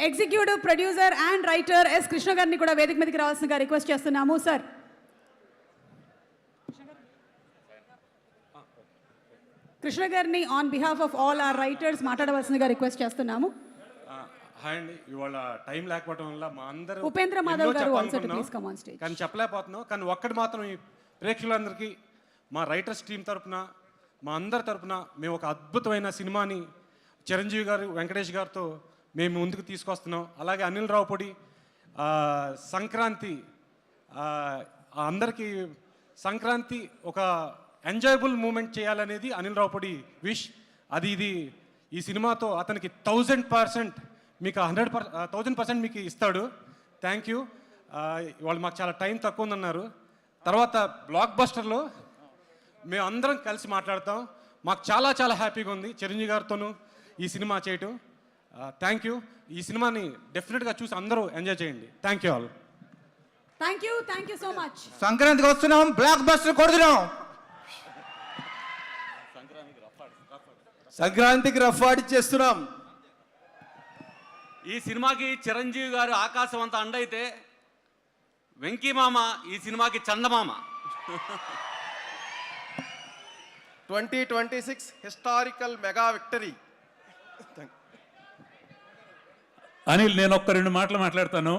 Executive producer and writer S Krishna గారిని కూడా వేదిక మీదకి రావాల్సిందిగా రిక్వెస్ట్ చేస్తున్నాము. సార్, కృష్ణ గారిని on behalf of all our writers మాట్లాడవలసిందిగా రిక్వెస్ట్ చేస్తున్నాము. హాయ్ అండి, ఇవాళ టైం లేకపోవడం వల్ల మా అందరూ ఉపేంద్ర మాధవ్ గారు also to please come on stage. కానీ చెప్పలేకపోతున్నాం. కానీ ఒక్కటి మాత్రం ఈ ప్రేక్షకులందరికీ మా రైటర్స్ టీం తరపున, మా అందరి తరపున మేము ఒక అద్భుతమైన సినిమాని చిరంజీవి గారు, వెంకటేష్ గారితో మేము ముందుకు తీసుకొస్తున్నాం. అలాగే అనిల్ రావుపూడి సంక్రాంతి, అందరికీ సంక్రాంతి ఒక ఎంజాయబుల్ మూమెంట్ చేయాలనేది అనిల్ రావుపూడి విష్. ఇది ఈ సినిమాతో అతనికి 1000% మీకు 1000% మీకు ఇస్తాడు. Thank you. వాళ్ళు మాకు చాలా టైం తక్కువ ఉందన్నారు. తర్వాత బ్లాక్ బస్టర్లో మేము అందరం కలిసి మాట్లాడతాం. మాకు చాలా చాలా హ్యాపీగా ఉంది చిరంజీవి గారితోనూ ఈ సినిమా చేయటం. Thank you. ఈ సినిమాని డెఫినెట్గా చూసి అందరూ ఎంజాయ్ చేయండి. Thank you all. Thank you so much. సంక్రాంతికి వస్తున్నాం, బ్లాక్ బస్టర్ కొడుతున్నాం. సంక్రాంతికి రఫ్ ఆడిచ్చేస్తున్నాం. ఈ సినిమాకి చిరంజీవి గారు ఆకాశం అంతా అండైతే వెంకీ మామ ఈ సినిమాకి చందమామ. 2026 హిస్టారికల్ మెగా విక్టరీ. అనిల్, నేను ఒక్క 2 మాటలు మాట్లాడతాను.